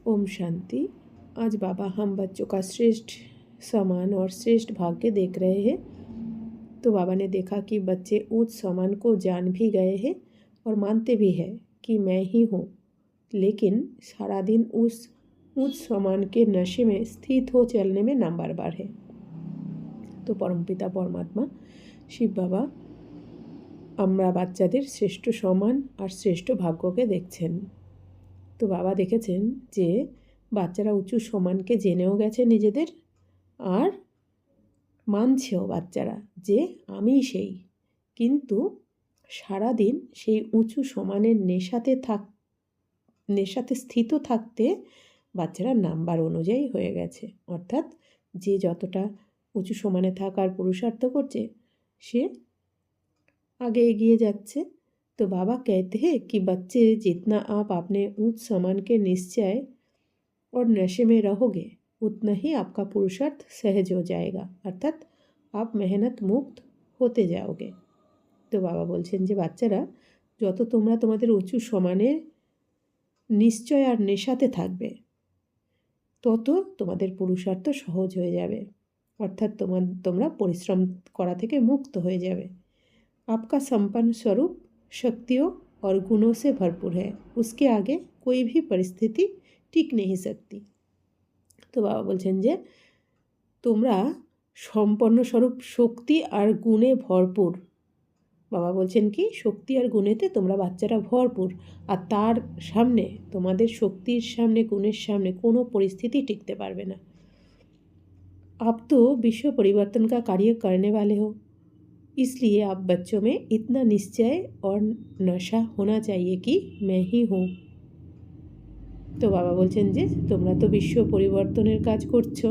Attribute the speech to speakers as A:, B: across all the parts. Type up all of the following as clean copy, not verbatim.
A: ओम शांति। आज बाबा हम बच्चों का श्रेष्ठ सम्मान और श्रेष्ठ भाग्य देख रहे हैं। तो बाबा ने देखा कि बच्चे उच्च सम्मान को जान भी गए हैं और मानते भी हैं कि मैं ही हूँ, लेकिन सारा दिन उस उच्च सम्मान के नशे में स्थित हो चलने में नाम्बारबार है। तो परमपिता परमात्मा शिव बाबा আমরা বাচ্চাদের শ্রেষ্ঠ সম্মান আর শ্রেষ্ঠ ভাগ্যকে দেখছেন। তো বাবা দেখেছেন যে বাচ্চারা উঁচু সম্মানকে জেনেও গেছে নিজেদের, আর মানছেও বাচ্চারা যে আমিই সেই। কিন্তু সারাদিন সেই উঁচু সম্মানের নেশাতে স্থিত থাকতে বাচ্চারা নাম্বার অনুযায়ী হয়ে গেছে। অর্থাৎ যে যতটা উঁচু সম্মানে থাকার পুরুষার্থ করছে সে आगे एगिए जाच्छे। तो बाबा कहते हैं कि बच्चे जितना आप अपने उच्च सम्मान के निश्चय और नशे में रहोगे उतना ही आपका पुरुषार्थ सहज हो जाएगा, अर्थात आप मेहनत मुक्त होते जाओगे। तो बाबा बोलছেন যে বাচ্চারা যত তোমরা তোমাদের উঁচু সম্মানের নিশ্চয় আর নেশাতে থাকবে তত তোমাদের পুরুষার্থ সহজ হয়ে যাবে, অর্থাৎ তোমরা পরিশ্রম করা থেকে মুক্ত হয়ে যাবে। आपका संपन्न स्वरूप शक्तियों और गुणों से भरपूर है, उसके आगे कोई भी परिस्थिति टिक नहीं सकती। तो बाबा बोलছেন যে তোমরা সম্পন্ন স্বরূপ শক্তি আর গুণে ভরপুর। বাবা বলছেন কি শক্তি আর গুণেতে তোমরা বাচ্চারা ভরপুর, আর তার সামনে তোমাদের শক্তির সামনে গুণের সামনে কোনো পরিস্থিতি টিকতে পারবে না। आप तो विश्व परिवर्तन का कार्य करने वाले हो, इसलिए आप बच्चों में इतना निश्चय और नशा होना चाहिए कि मैं ही हूँ। তো বাবা বলছেন যে তোমরা তো বিশ্ব পরিবর্তনের কাজ করছো,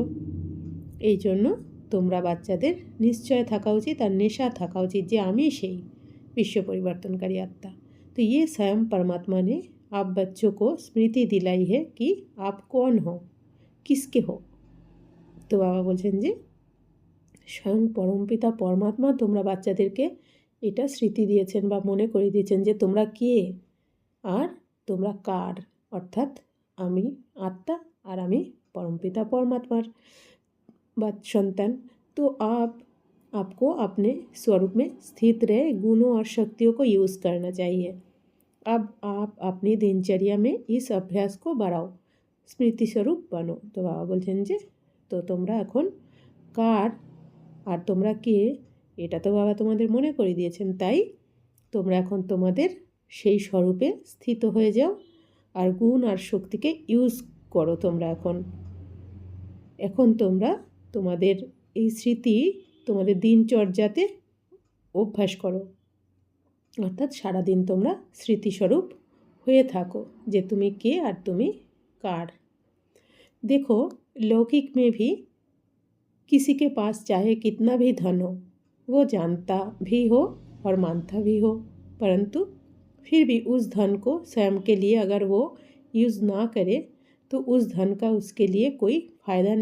A: এই জন্য তোমরা বাচ্চাদের নিশ্চয় থাকা উচিত আর নেশা থাকা উচিত যে আমি সেই विश्व परिवर्तनकारी आत्मा। तो ये स्वयं परमात्मा ने आप बच्चों को स्मृति दिलाई है कि आप कौन हो, किसके हो। तो बाबा बोलছেন যে স্বয়ং পরমপিতা পরমাত্মা তোমরা বাচ্চাদেরকে এটা স্মৃতি দিয়েছেন বা মনে করিয়ে দিয়েছেন যে তোমরা কে আর তোমরা কার, অর্থাৎ আমি আত্মা আর আমি परमपिता परमात्मार सन्तान। तो आपको अपने स्वरूप में स्थित रहे गुणों और शक्तियों को यूज़ करना चाहिए। अब आप अपनी दिनचर्या में इस अभ्यास को बढ़ाओ, स्मृति स्वरूप बनो। तो बाबा बोलছেন যে তো তোমরা এখন কার আর তোমরা কে এটা তো বাবা তোমাদের মনে করে দিয়েছেন, তাই তোমরা এখন তোমাদের সেই স্বরূপে স্থিত হয়ে যাও আর গুণ আর শক্তিকে ইউজ করো। তোমরা এখন তোমরা তোমাদের এই স্মৃতি তোমাদের দিনচর্যাতে অভ্যাস করো, অর্থাৎ সারাদিন তোমরা স্মৃতিস্বরূপ হয়ে থাকো যে তুমি কে আর তুমি কার। देखो लौकिक में भी किसी के पास चाहे कितना भी धन हो, वो जानता भी हो और मानता भी हो, परंतु फिर भी उस धन को स्वयं के लिए अगर वो यूज़ ना करे तो उस धन का उसके लिए कोई फ़ायदा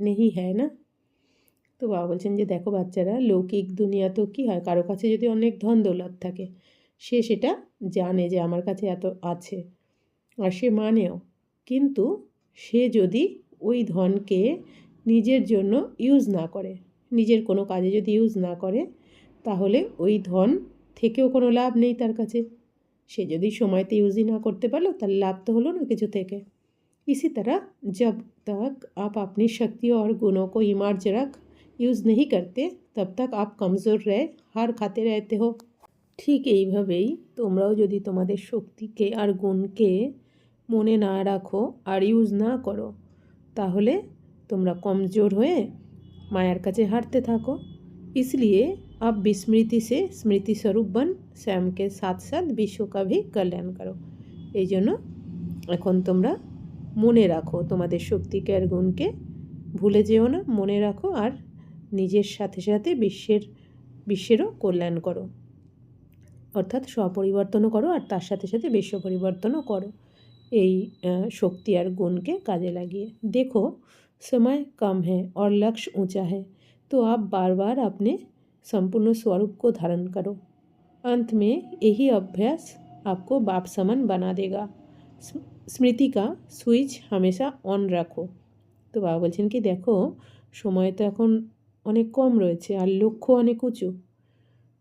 A: नहीं है ना। তো বাবা বলছেন যে দেখো বাচ্চারা লৌকিক দুনিয়া তো কী হয়, কারো কাছে যদি অনেক ধন দৌলত থাকে সে সেটা জানে যে আমার কাছে এত আছে আর সে মানেও, কিন্তু সে যদি ওই ধনকে নিজের জন্য ইউজ না করে, নিজের কোনো কাজে যদি ইউজ না করে তাহলে ওই ধন থেকেও কোনো লাভ নেই তার কাছে। সে যদি সময়তে ইউজই না করতে পারলো তাহলে লাভ তো হলো না কিছু থেকে। इसी तरह जब तक आप अपनी शक्तियों और गुणों को इमर्ज रख यूज़ नहीं करते तब तक आप कमज़ोर रहे हार खाते रहते हो। ঠিক এইভাবেই তোমরাও যদি তোমাদের শক্তিকে আর গুণকে মনে না রাখো আর ইউজ না করো তাহলে তোমরা কমজোর হয়ে মায়ার কাছে হারতে থাকো। इसलिए आप विस्मृति से स्मृति स्वरूप बन स्वयं के साथ साथ विश्व का भी कल्याण करो। এই জন্য এখন তোমরা মনে রাখো তোমাদের শক্তিকে আর গুণকে, ভুলে যেও না, মনে রাখো আর নিজের সাথে সাথে বিশ্বেরও কল্যাণ করো, অর্থাৎ স্বপরিবর্তনও করো আর তার সাথে সাথে বিশ্ব পরিবর্তনও করো এই শক্তি আর গুণকে কাজে লাগিয়ে। देखो समय कम है और लक्ष्य ऊंचा है, तो आप बार बार अपने संपूर्ण स्वरूप को धारण करो। अंत में यही अभ्यास आपको बाप समान बना देगा। स्मृति का সুইচ হামেশা অন রাখো। তো বাবা বলছেন কি দেখো সময় তো এখন অনেক কম রয়েছে আর লক্ষ্য অনেক উঁচু,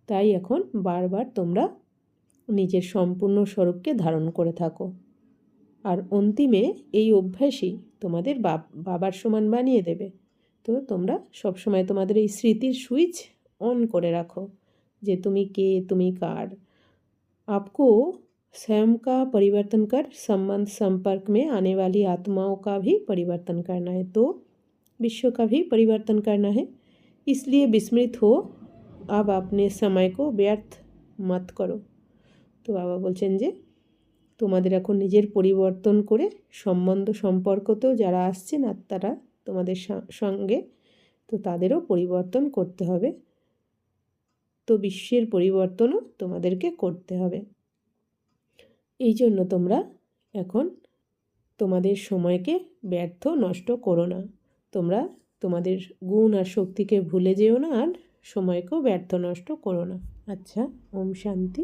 A: তাই এখন বারবার তোমরা নিজের সম্পূর্ণ স্বরূপকে ধারণ করে থাকো। আর অন্তিমে এই অভ্যাসই তোমাদের বাবার সমান বানিয়ে দেবে। তো তোমরা সবসময় তোমাদের এই স্মৃতির সুইচ অন করে রাখো যে তুমি কে, তুমি কার। आपको स्वयं का परिवर्तन कर संबंध संपर्क में आने वाली आत्माओं का भी परिवर्तन करना है, तो विश्व का भी परिवर्तन करना है। इसलिए विस्मृत हो अब अपने समय को व्यर्थ मत करो। তো বাবা বলছেন যে তোমাদের এখন নিজের পরিবর্তন করে সম্বন্ধ সম্পর্কতেও যারা আসছেন আত্মারা তোমাদের সঙ্গে, তো তাদেরও পরিবর্তন করতে হবে। তো বিশ্বের পরিবর্তনও তোমাদেরকে করতে হবে। এই জন্য তোমরা এখন তোমাদের সময়কে ব্যর্থ নষ্ট করো না। তোমরা তোমাদের গুণ আর শক্তিকে ভুলে যেও না আর সময়কেও ব্যর্থ নষ্ট করো না। আচ্ছা, ওম শান্তি।